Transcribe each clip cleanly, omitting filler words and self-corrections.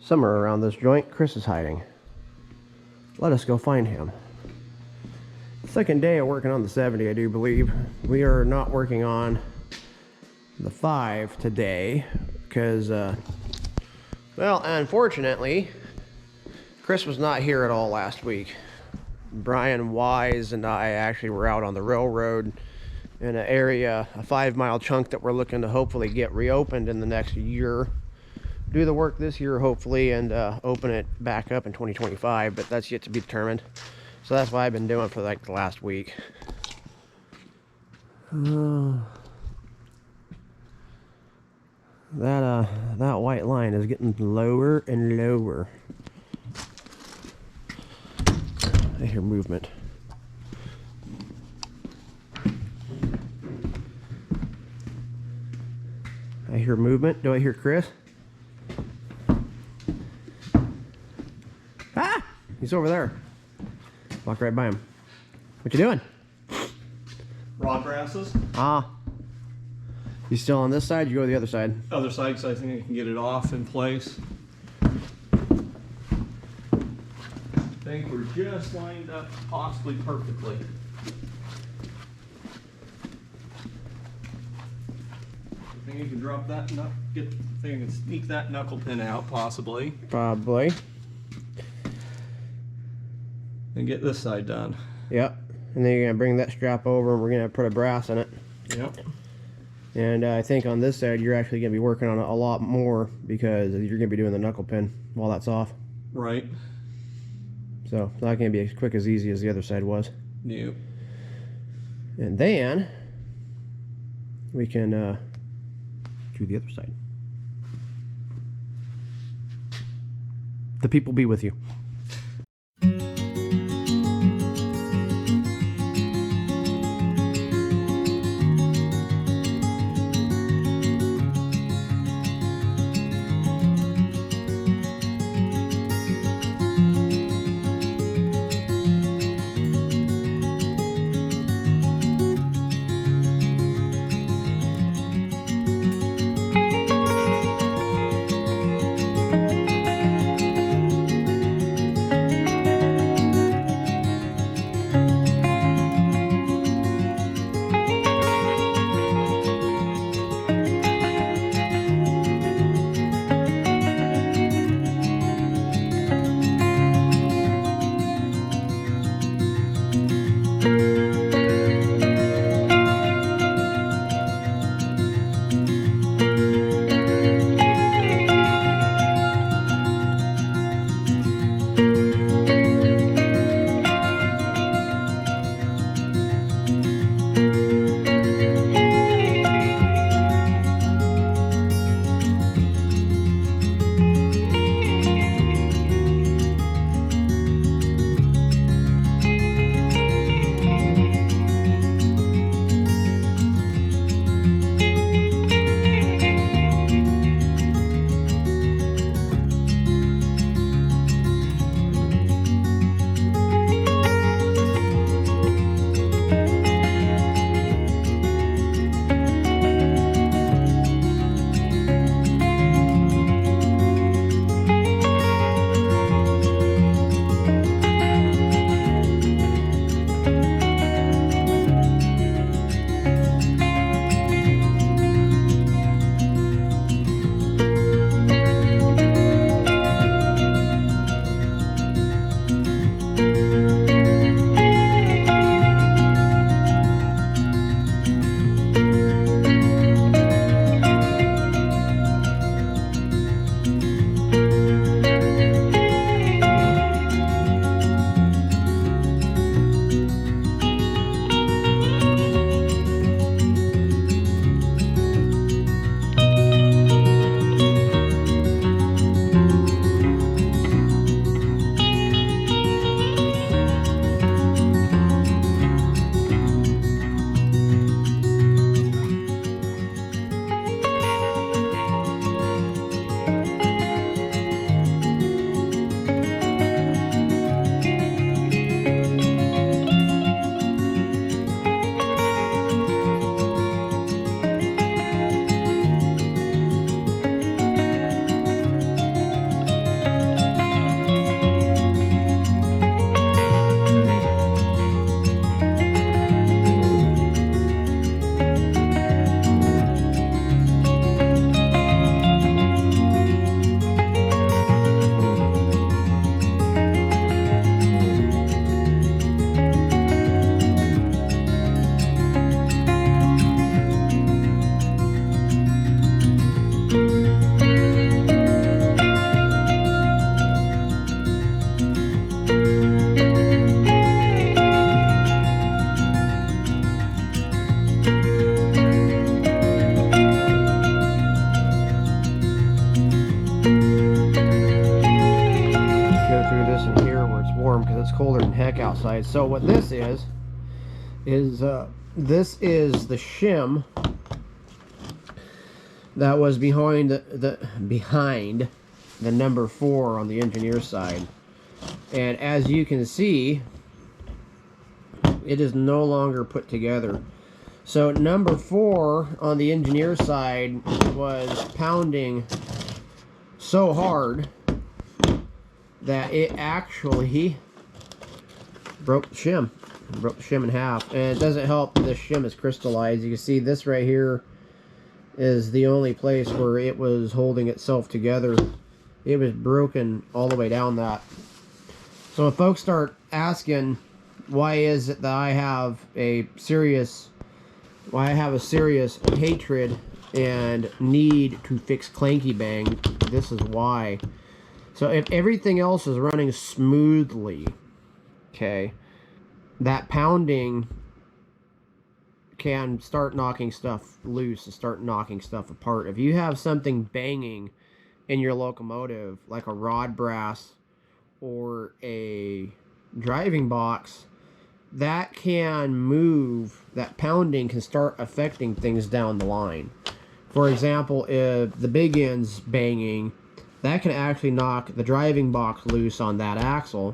Somewhere around this joint, Chris is hiding. Let us go find him. Second day of working on the 70, I do believe. We are not working on the 5 today because, well, unfortunately, Chris was not here at all last week. Brian Wise and I actually were out on the railroad in an area, a 5-mile chunk that we're looking to hopefully get reopened in the next year. Do the work this year, hopefully, and open it back up in 2025, but that's yet to be determined. So that's what I've been doing for like the last week. That white line is getting lower and lower. I hear movement. I hear movement. Do I hear Chris? Ah! He's over there. Walk right by him. What you doing? Raw grasses. Ah. You still on this side? You go to the other side. Other side, so I think I can get it off in place. I think we're just lined up possibly perfectly. I think you can drop that nut, get the thing and sneak that knuckle pin out possibly. Probably. And get this side done. Yep. And then you're gonna bring that strap over and we're gonna put a brass in it. Yep. And I think on this side you're actually gonna be working on it a lot more because you're gonna be doing the knuckle pin while that's off. Right. So it's not gonna be as quick as easy as the other side was. Yep. And then we can do the other side. The people be with you. warm because it's colder than heck outside. So what this is this is the shim that was behind the number 4 on the engineer side. And as you can see, it is no longer put together. So number 4 on the engineer side was pounding so hard that it actually broke the shim. It broke the shim in half. And it doesn't help that this shim is crystallized. You can see this right here is the only place where it was holding itself together. It was broken all the way down that. So if folks start asking, why is it that I have a serious hatred and need to fix clanky bang, this is why. So if everything else is running smoothly, okay, that pounding can start knocking stuff loose and start knocking stuff apart. If you have something banging in your locomotive, like a rod brass or a driving box, that can move, that pounding can start affecting things down the line. For example, if the big end's banging, that can actually knock the driving box loose on that axle,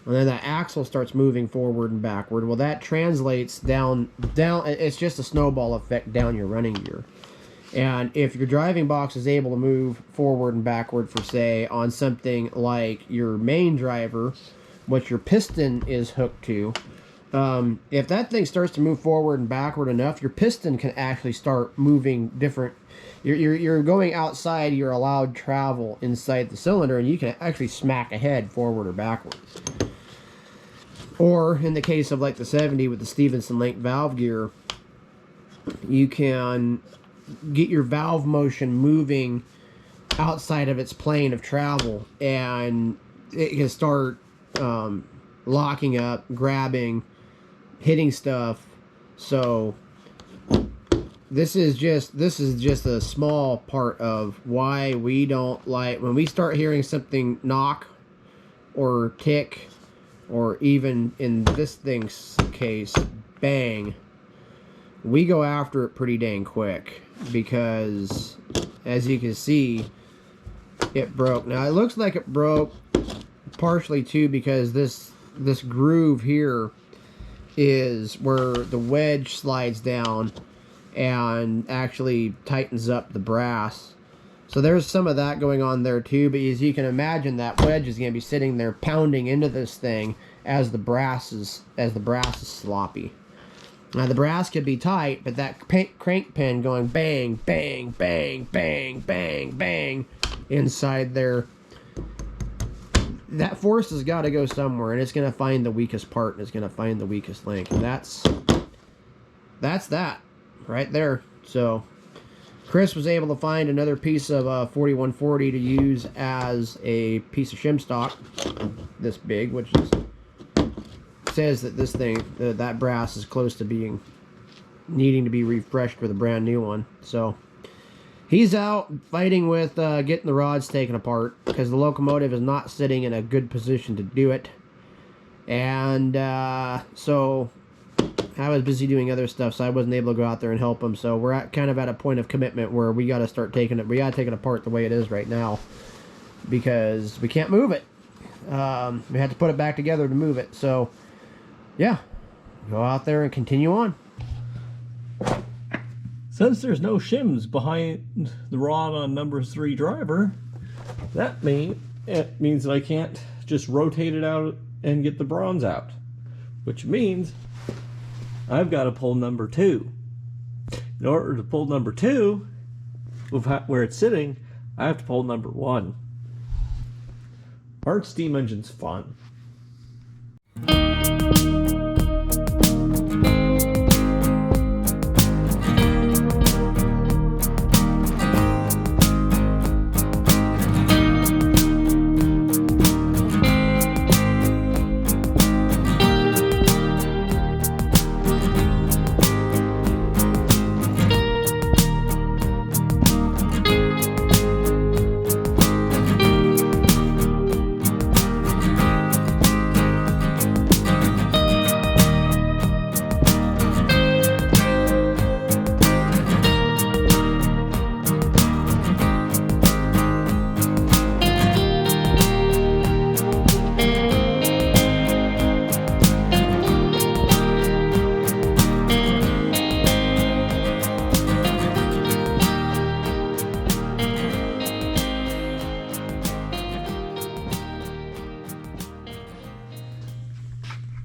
and then that axle starts moving forward and backward. Well, that translates down, it's just a snowball effect down your running gear. And if your driving box is able to move forward and backward, for say, on something like your main driver, what your piston is hooked to, if that thing starts to move forward and backward enough, your piston can actually start moving different. You're going outside your allowed travel inside the cylinder, and you can actually smack ahead forward or backwards. Or in the case of like the 70 with the Stevenson link valve gear, you can get your valve motion moving outside of its plane of travel, and it can start locking up, grabbing, hitting stuff. So this is just a small part of why we don't like, when we start hearing something knock or tick, or even in this thing's case, bang, we go after it pretty dang quick, because as you can see, it broke. Now it looks like it broke partially too because this groove here is where the wedge slides down and actually tightens up the brass. So there's some of that going on there too, but as you can imagine, that wedge is going to be sitting there pounding into this thing as the brass is sloppy. Now the brass could be tight, but that crank pin going bang, bang, bang, bang, bang, bang inside there, that force has got to go somewhere, and it's going to find the weakest part, and it's going to find the weakest link, and that's that right there. So Chris was able to find another piece of 4140 to use as a piece of shim stock, this big, which is, says that this thing, that brass is close to needing to be refreshed with a brand new one. So he's out fighting with getting the rods taken apart, because the locomotive is not sitting in a good position to do it. And so I was busy doing other stuff, so I wasn't able to go out there and help him. So we're kind of at a point of commitment where we got to start taking it. We got to take it apart the way it is right now, because we can't move it. We had to put it back together to move it. So yeah, go out there and continue on. Since there's no shims behind the rod on number 3 driver, it means that I can't just rotate it out and get the bronze out, which means I've got to pull number 2. In order to pull number 2, where it's sitting, I have to pull number 1. Hard steam engine's fun.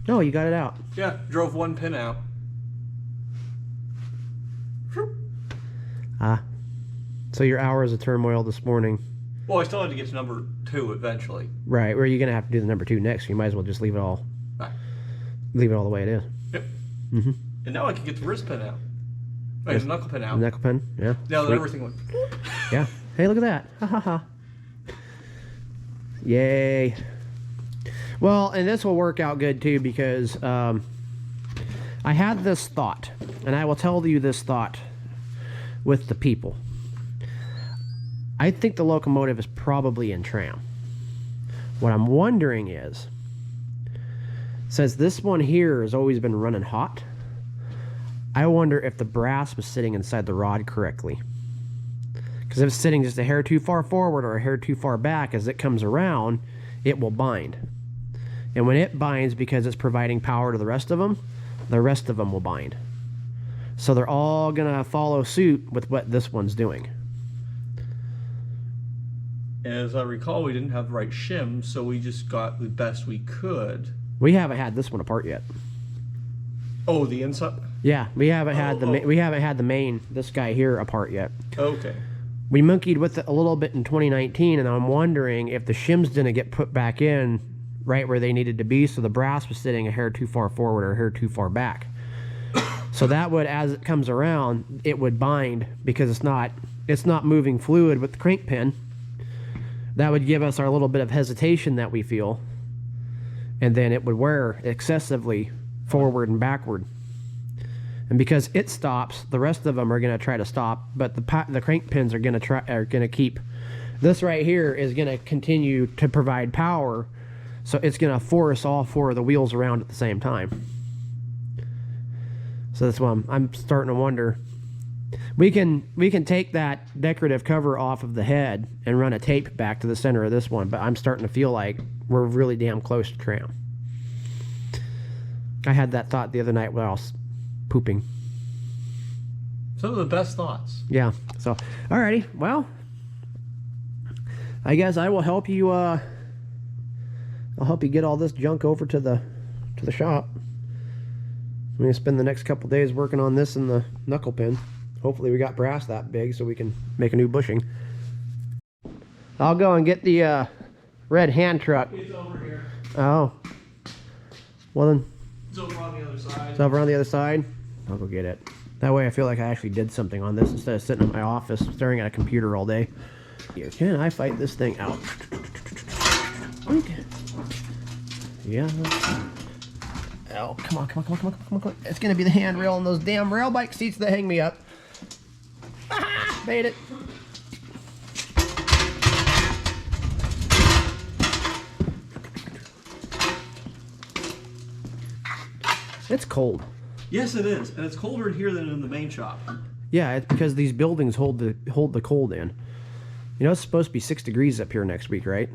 Oh, you got it out. Yeah, drove one pin out. So your hours of turmoil this morning. Well, I still had to get to number 2 eventually. Right, where you're gonna have to do the number 2 next. So you might as well just leave it all. Right. Leave it all the way it is. Yep. Mm-hmm. And now I can get the wrist pin out. Wait, the knuckle pin out. Knuckle pin, yeah. Now that Sweet. everything went. Yeah. Hey, look at that. Ha ha ha. Yay. Well, and this will work out good too because I had this thought, and I will tell you this thought with the people. I think the locomotive is probably in tram. What I'm wondering is, since this one here has always been running hot, I wonder if the brass was sitting inside the rod correctly. Because if it's sitting just a hair too far forward or a hair too far back, as it comes around, it will bind. And when it binds, because it's providing power to the rest of them will bind. So they're all going to follow suit with what this one's doing. As I recall, we didn't have the right shim, so we just got the best we could. We haven't had this one apart yet. Oh, the inside? Yeah, we haven't had the main, this guy here, apart yet. Okay. We monkeyed with it a little bit in 2019, and I'm wondering if the shims didn't get put back in right where they needed to be, so the brass was sitting a hair too far forward or a hair too far back. So that would, as it comes around, it would bind because it's not moving fluid with the crank pin. That would give us our little bit of hesitation that we feel, and then it would wear excessively forward and backward. And because it stops, the rest of them are going to try to stop, but the crank pins are going to keep. This right here is going to continue to provide power, so it's going to force all 4 of the wheels around at the same time. So that's why I'm starting to wonder. We can take that decorative cover off of the head and run a tape back to the center of this one, but I'm starting to feel like we're really damn close to tram. I had that thought the other night while I was pooping. Some of the best thoughts. Yeah. So, alrighty. Well, I guess I will help you. I'll help you get all this junk over to the shop. I'm gonna spend the next couple days working on this and the knuckle pin. Hopefully, we got brass that big so we can make a new bushing. I'll go and get the red hand truck. It's over here. Oh. Well then. It's over on the other side. It's over on the other side. I'll go get it. That way I feel like I actually did something on this instead of sitting in my office staring at a computer all day. Here, can I fight this thing out? Okay. Yeah. Oh, come on, come on, come on, come on, come on, come on. It's gonna be the handrail and those damn rail bike seats that hang me up. Ah, made it. It's cold. Yes, it is, and it's colder in here than in the main shop. Yeah, it's because these buildings hold the cold in. You know, it's supposed to be 6 degrees up here next week, right?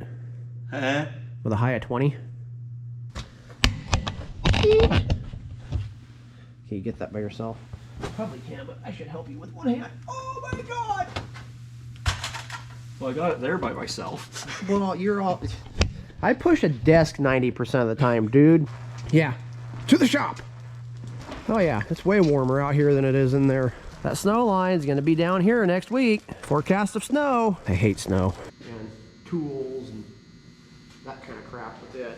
Huh? With a high of 20. Can you get that by yourself? Probably can, but I should help you with one hand. Oh my god! Well, I got it there by myself. Well, you're all... I push a desk 90% of the time, dude. Yeah. To the shop! Oh yeah, it's way warmer out here than it is in there. That snow line's gonna be down here next week. Forecast of snow. I hate snow. And tools and that kind of crap with it.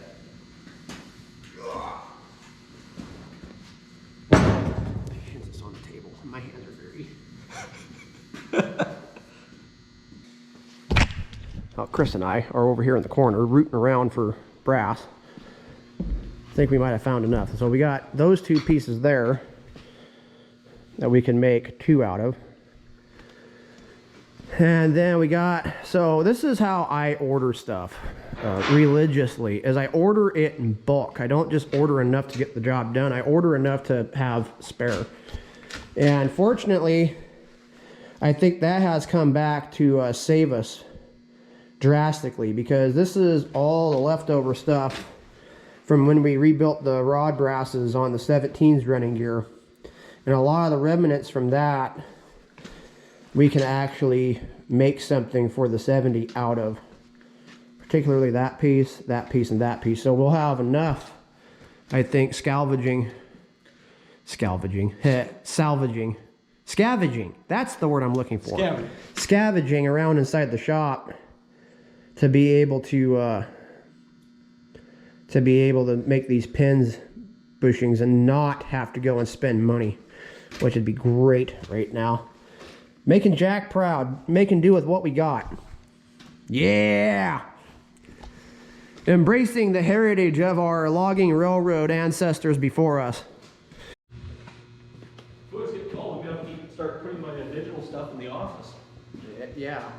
Hands this on the table. My hands are dirty. Oh, Chris and I are over here in the corner rooting around for brass. I think we might have found enough. So we got those 2 pieces there that we can make 2 out of. And then we got, so this is how I order stuff religiously, is I order it in bulk. I don't just order enough to get the job done. I order enough to have spare. And fortunately, I think that has come back to save us drastically, because this is all the leftover stuff from when we rebuilt the rod brasses on the 70's running gear. And a lot of the remnants from that, we can actually make something for the 70 out of. Particularly that piece, and that piece. So we'll have enough I think scavenging, that's the word I'm looking for. Scavenging around inside the shop to be able to make these pins bushings and not have to go and spend money, which would be great right now. Making Jack proud, making do with what we got. Yeah! Embracing the heritage of our logging railroad ancestors before us. Boys get cold, we have to start putting my digital stuff in the office. Yeah.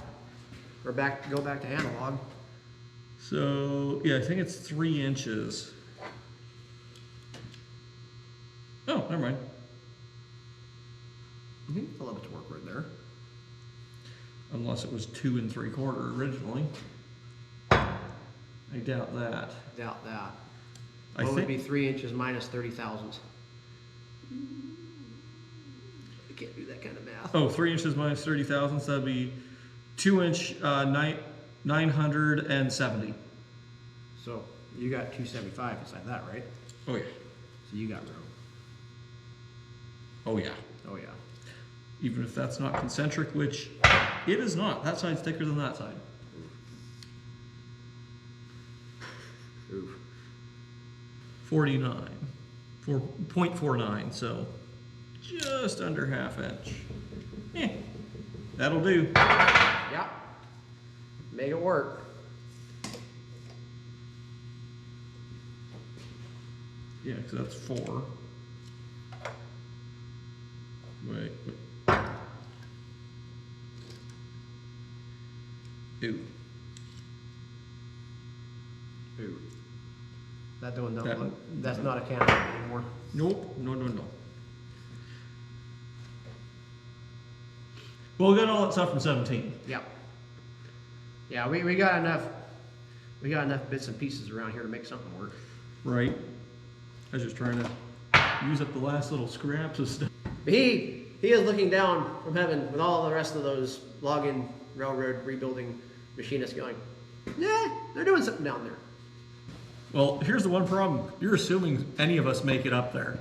Go back to analog. So, yeah, I think it's 3 inches. Oh, never mind. I think a little bit to work with there. Unless it was 2 3/4 originally. I doubt that. Doubt that. I What would think be 3 inches minus 30 thousandths? I can't do that kind of math. Oh, 3 inches minus 30 thousandths, that'd be 2 inch 970. So you got 275 inside that, right? Oh yeah. So you got room. Oh yeah. Oh yeah. Even if that's not concentric, which it is not. That side's thicker than that side. Oof. 49. 4.49, so just under ½ inch. That'll do. Yeah. Make it work. Yeah, because that's 4. Wait. Ooh. Ooh. That don't That- look. That's not a canopy anymore. Nope. No. Well, we got all that stuff from 17. Yeah. Yeah, we got enough. We got enough bits and pieces around here to make something work. Right. I was just trying to use up the last little scraps of stuff. But he is looking down from heaven with all the rest of those logging railroad rebuilding machinists going, yeah, they're doing something down there. Well, here's the one problem. You're assuming any of us make it up there.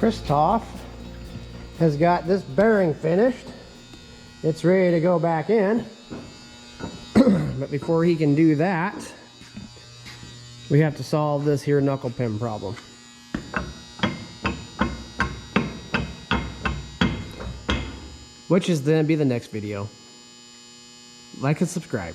Christoph has got this bearing finished. It's ready to go back in. But before he can do that, we have to solve this here knuckle pin problem. Which is going to be the next video. Like and subscribe.